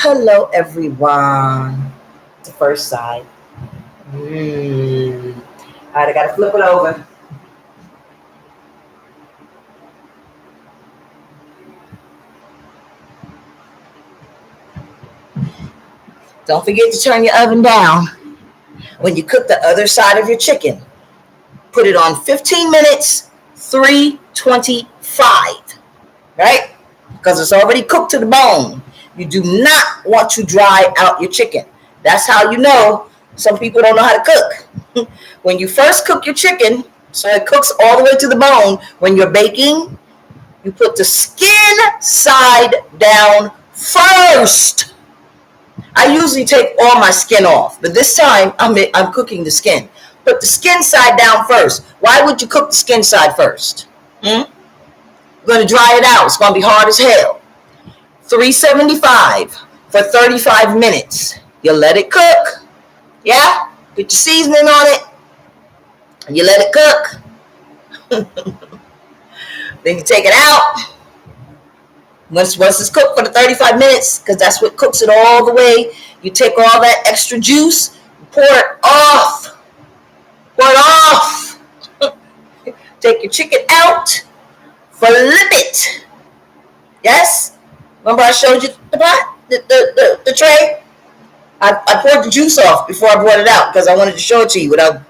Hello, everyone. The first side. All right, I gotta flip it over. Don't forget to turn your oven down when you cook the other side of your chicken. Put it on 15 minutes, 325, right? Because it's already cooked to the bone. You do not want to dry out your chicken. That's how you know some people don't know how to cook. When you first cook your chicken, so it cooks all the way to the bone, when you're baking, you put the skin side down first. I usually take all my skin off, but this time I'm cooking the skin. Put the skin side down first. Why would you cook the skin side first? You're going to dry it out. It's going to be hard as hell. 375 for 35 minutes. You let it cook. Yeah? Put your seasoning on it. And you let it cook. Then you take it out. Once it's cooked for the 35 minutes, because that's what cooks it all the way, you take all that extra juice, pour it off. Pour it off. Take your chicken out. Flip it. Yes? Remember I showed you the pot? The tray? I poured the juice off before I brought it out because I wanted to show it to you without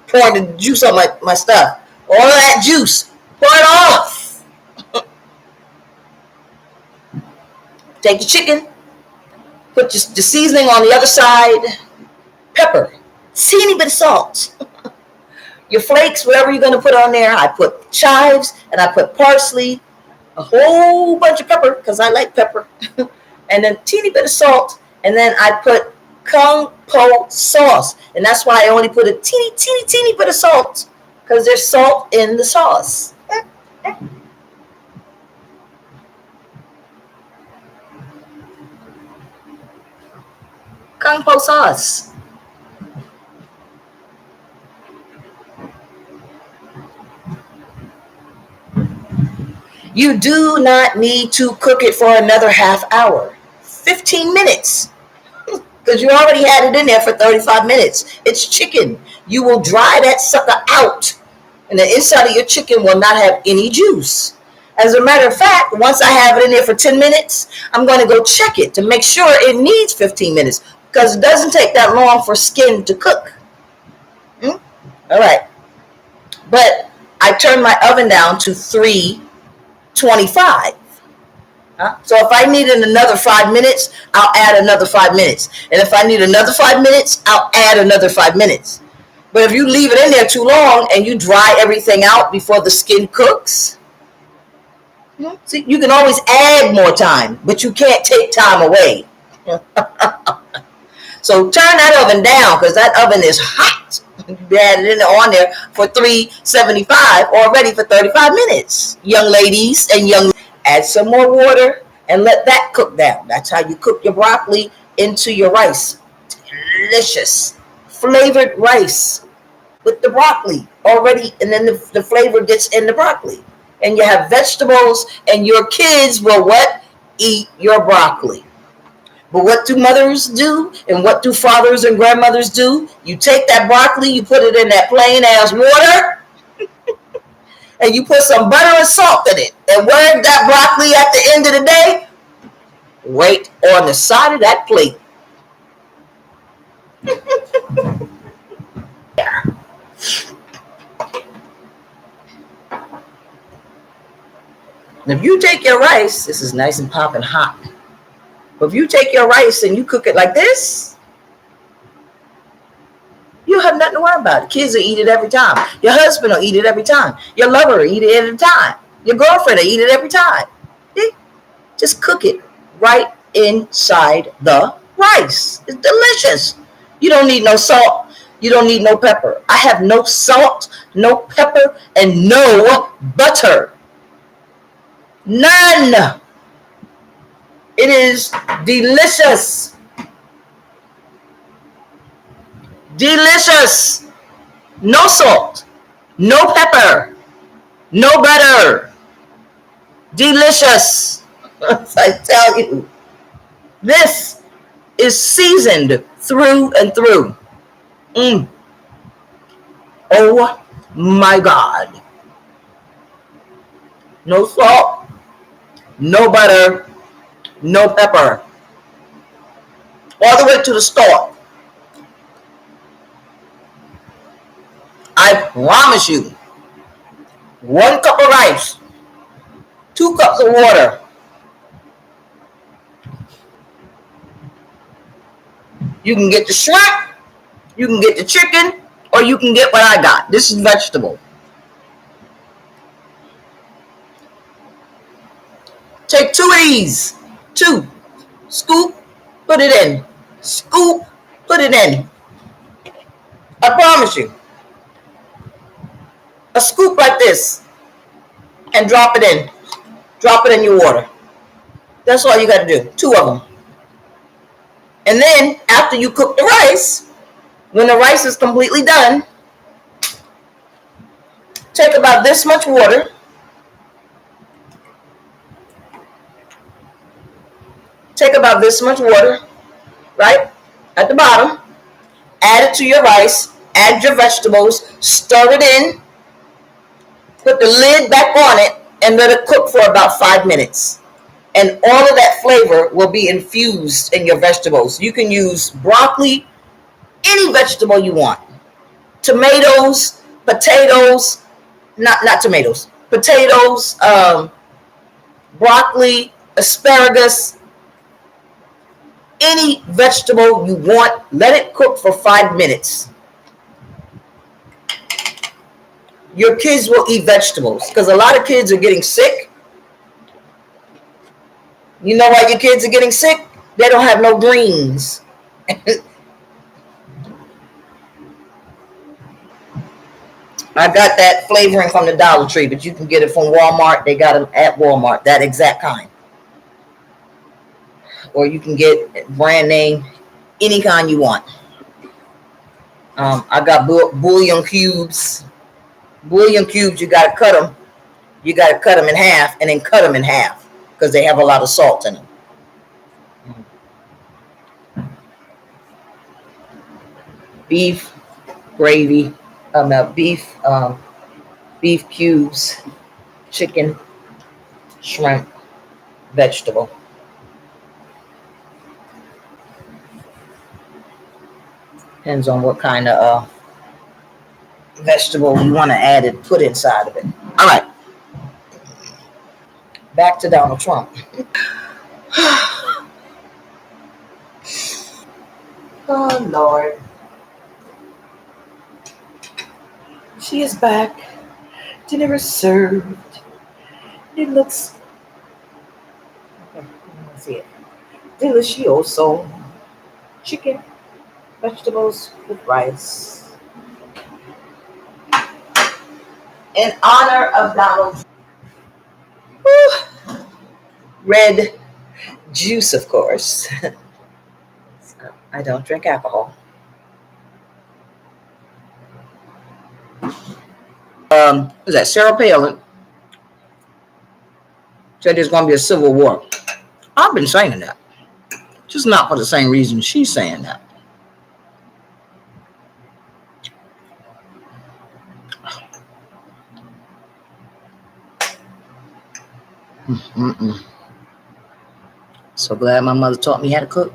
pouring the juice on my stuff. All of that juice. Pour it off. Take the chicken. Put the seasoning on the other side. Pepper. Teeny bit of salt. Your flakes, whatever you're going to put on there. I put chives and I put parsley. A whole bunch of pepper because I like pepper. And then teeny bit of salt. And then I put kung po sauce. And that's why I only put a teeny bit of salt. Because there's salt in the sauce. Kung po sauce. You do not need to cook it for another half hour. 15 minutes. Because you already had it in there for 35 minutes. It's chicken. You will dry that sucker out. And the inside of your chicken will not have any juice. As a matter of fact, once I have it in there for 10 minutes, I'm going to go check it to make sure it needs 15 minutes. Because it doesn't take that long for skin to cook. All right. But I turned my oven down to 325. So if I needed another 5 minutes, I'll add another 5 minutes. And if I need another 5 minutes, I'll add another 5 minutes. But if you leave it in there too long and you dry everything out before the skin cooks, see, you can always add more time, but you can't take time away. So turn that oven down because that oven is hot. You had it on there for 375 already for 35 minutes. Young ladies and young, add some more water and let that cook down. That's how you cook your broccoli into your rice. Delicious. Flavored rice with the broccoli already, and then the flavor gets in the broccoli. And you have vegetables, and your kids will what? Eat your broccoli. But what do mothers do? And what do fathers and grandmothers do? You take that broccoli, you put it in that plain ass water, and you put some butter and salt in it. And where's that broccoli at the end of the day? Right on the side of that plate. And if you take your rice, this is nice and popping hot. But if you take your rice and you cook it like this, you have nothing to worry about. The kids will eat it every time. Your husband will eat it every time. Your lover will eat it every time. Your girlfriend will eat it every time. Just cook it right inside the rice. It's delicious. You don't need no salt. You don't need no pepper. I have no salt, no pepper, and no butter. None. It is delicious. Delicious. No salt, no pepper, no butter. Delicious. I tell you. This is seasoned through and through. Oh my God. No salt, no butter, no pepper. All the way to the stalk. I promise you, 1 cup of rice, 2 cups of water. You can get the shrimp, you can get the chicken, or you can get what I got. This is vegetable. Take 2 of these. 2. Scoop, put it in. Scoop, put it in. I promise you. A scoop like this. And drop it in. Drop it in your water. That's all you got to do. 2 of them. And then, after you cook the rice, when the rice is completely done, take about this much water. Take about this much water, right, at the bottom. Add it to your rice. Add your vegetables. Stir it in. Put the lid back on it and let it cook for about 5 minutes. And all of that flavor will be infused in your vegetables. You can use broccoli, any vegetable you want. Tomatoes, potatoes, not tomatoes, potatoes, broccoli, asparagus, any vegetable you want. Let it cook for 5 minutes. Your kids will eat vegetables because a lot of kids are getting sick. You know why your kids are getting sick? They don't have no greens. I got that flavoring from the Dollar Tree, but you can get it from Walmart. They got them at Walmart, that exact kind. Or you can get brand name, any kind you want. I got bouillon cubes. Bouillon cubes, you got to cut them. You got to cut them in half and then cut them in half because they have a lot of salt in them. Beef gravy, beef cubes, chicken, shrimp, vegetable. Depends on what kind of vegetable you want to add and put inside of it. All right. Back to Donald Trump. Oh, Lord. She is back. Dinner is served. It looks... Okay, let's see it. Delicioso. Chicken, vegetables with rice. In honor of Donald Trump. Red juice, of course. I don't drink alcohol. Who's that? Sarah Palin said there's going to be a civil war. I've been saying that. Just not for the same reason she's saying that. So glad my mother taught me how to cook.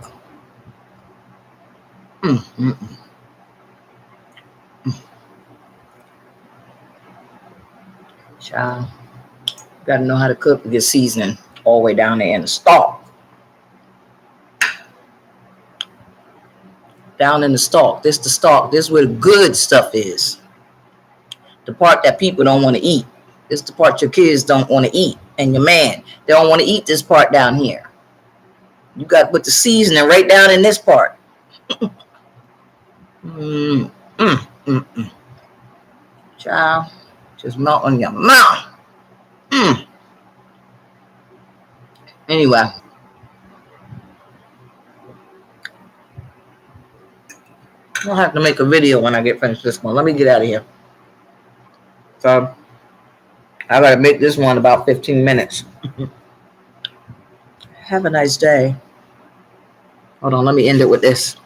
Child, got to know how to cook to get seasoning all the way down there in the stalk. Down in the stalk. This the stalk. This is where the good stuff is. The part that people don't want to eat. This is the part your kids don't want to eat. And your man, they don't want to eat this part down here. You got to put the seasoning right down in this part. Child, just melt on your mouth. Anyway. I'll have to make a video when I get finished this one. Let me get out of here. So, I got to make this one about 15 minutes. Have a nice day. Hold on, let me end it with this.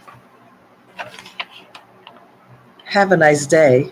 Have a nice day.